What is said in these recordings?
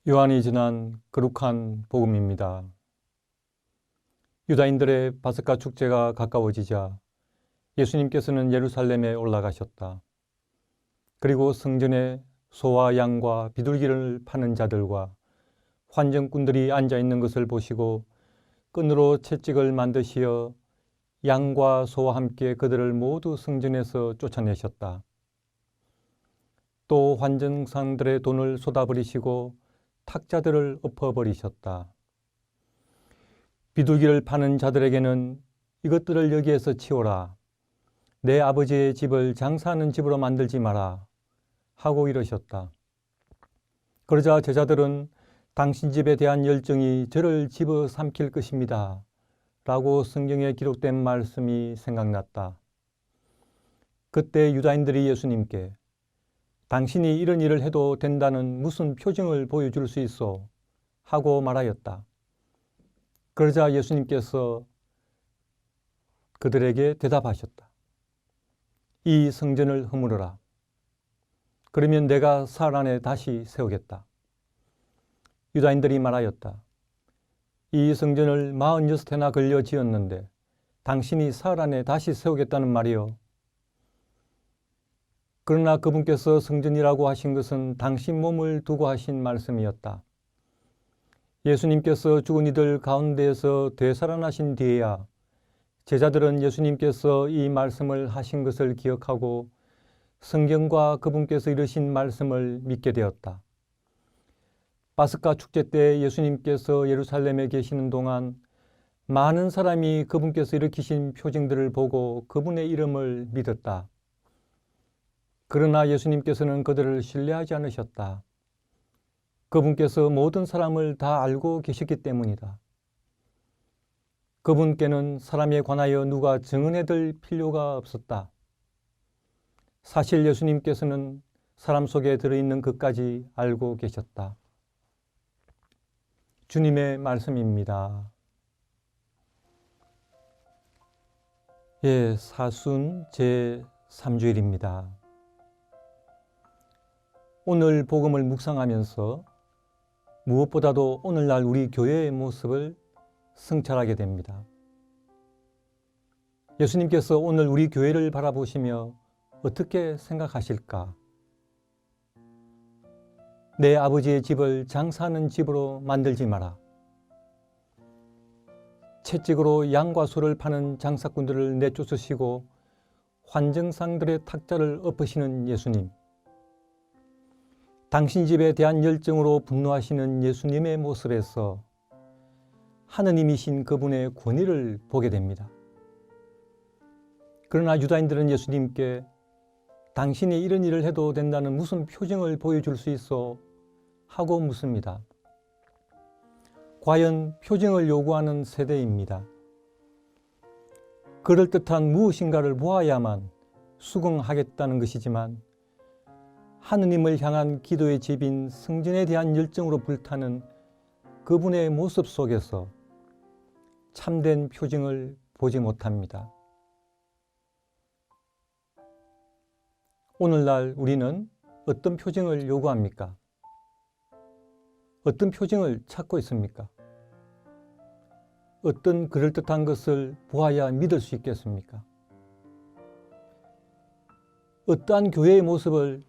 요한이 전한 거룩한 복음입니다. 유다인들의 바스가 축제가 가까워지자 예수님께서는 예루살렘에 올라가셨다. 그리고 성전에 소와 양과 비둘기를 파는 자들과 환전꾼들이 앉아 있는 것을 보시고 끈으로 채찍을 만드시어 양과 소와 함께 그들을 모두 성전에서 쫓아내셨다. 또 환전상들의 돈을 쏟아버리시고 탁자들을 엎어버리셨다. 비둘기를 파는 자들에게는 이것들을 여기에서 치워라. 내 아버지의 집을 장사하는 집으로 만들지 마라. 하고 이러셨다. 그러자 제자들은 당신 집에 대한 열정이 저를 집어삼킬 것입니다. 라고 성경에 기록된 말씀이 생각났다. 그때 유다인들이 예수님께 당신이 이런 일을 해도 된다는 무슨 표징을 보여줄 수 있어? 하고 말하였다. 그러자 예수님께서 그들에게 대답하셨다. 이 성전을 허물어라. 그러면 내가 사흘 안에 다시 세우겠다. 유다인들이 말하였다. 이 성전을 46해나 걸려 지었는데 당신이 사흘 안에 다시 세우겠다는 말이요. 그러나 그분께서 성전이라고 하신 것은 당신 몸을 두고 하신 말씀이었다. 예수님께서 죽은 이들 가운데에서 되살아나신 뒤에야 제자들은 예수님께서 이 말씀을 하신 것을 기억하고 성경과 그분께서 이르신 말씀을 믿게 되었다. 바스가 축제 때 예수님께서 예루살렘에 계시는 동안 많은 사람이 그분께서 일으키신 표징들을 보고 그분의 이름을 믿었다. 그러나 예수님께서는 그들을 신뢰하지 않으셨다. 그분께서 모든 사람을 다 알고 계셨기 때문이다. 그분께는 사람에 관하여 누가 증언해둘 필요가 없었다. 사실 예수님께서는 사람 속에 들어있는 것까지 알고 계셨다. 주님의 말씀입니다. 사순 제3주일입니다. 오늘 복음을 묵상하면서 무엇보다도 오늘날 우리 교회의 모습을 성찰하게 됩니다. 예수님께서 오늘 우리 교회를 바라보시며 어떻게 생각하실까? 내 아버지의 집을 장사하는 집으로 만들지 마라. 채찍으로 양과 소를 파는 장사꾼들을 내쫓으시고 환정상들의 탁자를 엎으시는 예수님. 당신 집에 대한 열정으로 분노하시는 예수님의 모습에서 하느님이신 그분의 권위를 보게 됩니다. 그러나 유다인들은 예수님께 당신이 이런 일을 해도 된다는 무슨 표징을 보여줄 수 있어? 하고 묻습니다. 과연 표징을 요구하는 세대입니다. 그럴듯한 무엇인가를 보아야만 수긍하겠다는 것이지만 하느님을 향한 기도의 집인 성전에 대한 열정으로 불타는 그분의 모습 속에서 참된 표징을 보지 못합니다. 오늘날 우리는 어떤 표징을 요구합니까? 어떤 표징을 찾고 있습니까? 어떤 그럴듯한 것을 보아야 믿을 수 있겠습니까? 어떠한 교회의 모습을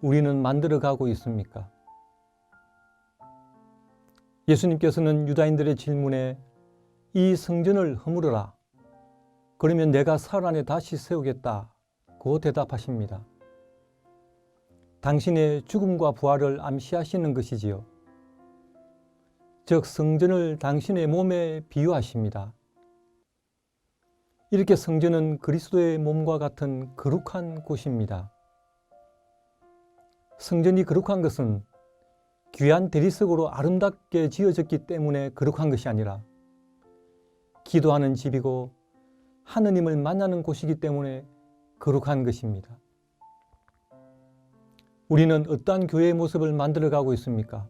우리는 만들어가고 있습니까? 예수님께서는 유다인들의 질문에 이 성전을 허물어라. 그러면 내가 사흘 안에 다시 세우겠다고 대답하십니다. 당신의 죽음과 부활을 암시하시는 것이지요. 즉 성전을 당신의 몸에 비유하십니다. 이렇게 성전은 그리스도의 몸과 같은 거룩한 곳입니다. 성전이 거룩한 것은 귀한 대리석으로 아름답게 지어졌기 때문에 거룩한 것이 아니라 기도하는 집이고 하느님을 만나는 곳이기 때문에 거룩한 것입니다. 우리는 어떠한 교회의 모습을 만들어가고 있습니까?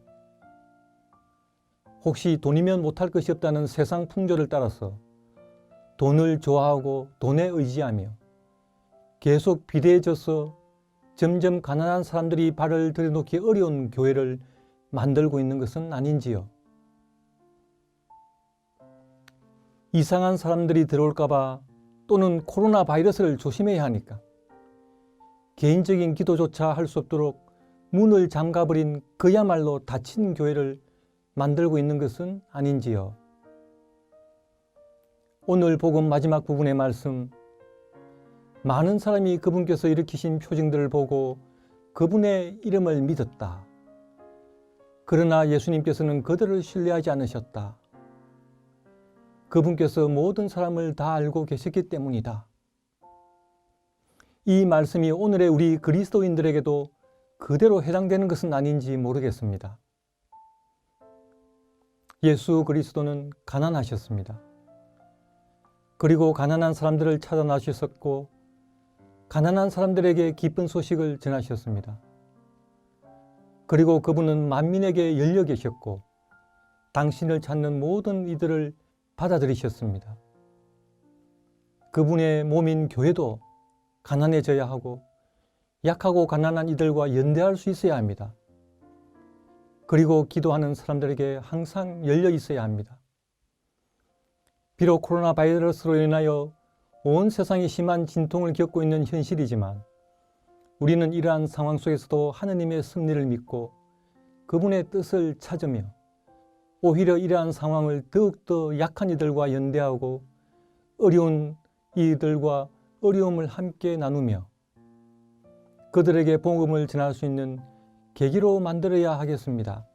혹시 돈이면 못할 것이 없다는 세상 풍조를 따라서 돈을 좋아하고 돈에 의지하며 계속 비대해져서 점점 가난한 사람들이 발을 들여놓기 어려운 교회를 만들고 있는 것은 아닌지요? 이상한 사람들이 들어올까봐 또는 코로나 바이러스를 조심해야 하니까 개인적인 기도조차 할 수 없도록 문을 잠가버린 그야말로 닫힌 교회를 만들고 있는 것은 아닌지요? 오늘 복음 마지막 부분의 말씀, 많은 사람이 그분께서 일으키신 표징들을 보고 그분의 이름을 믿었다. 그러나 예수님께서는 그들을 신뢰하지 않으셨다. 그분께서 모든 사람을 다 알고 계셨기 때문이다. 이 말씀이 오늘의 우리 그리스도인들에게도 그대로 해당되는 것은 아닌지 모르겠습니다. 예수 그리스도는 가난하셨습니다. 그리고 가난한 사람들을 찾아 나셨었고 가난한 사람들에게 기쁜 소식을 전하셨습니다. 그리고 그분은 만민에게 열려 계셨고 당신을 찾는 모든 이들을 받아들이셨습니다. 그분의 몸인 교회도 가난해져야 하고 약하고 가난한 이들과 연대할 수 있어야 합니다. 그리고 기도하는 사람들에게 항상 열려 있어야 합니다. 비록 코로나 바이러스로 인하여 온 세상이 심한 진통을 겪고 있는 현실이지만 우리는 이러한 상황 속에서도 하느님의 승리를 믿고 그분의 뜻을 찾으며 오히려 이러한 상황을 더욱더 약한 이들과 연대하고 어려운 이들과 어려움을 함께 나누며 그들에게 복음을 전할 수 있는 계기로 만들어야 하겠습니다.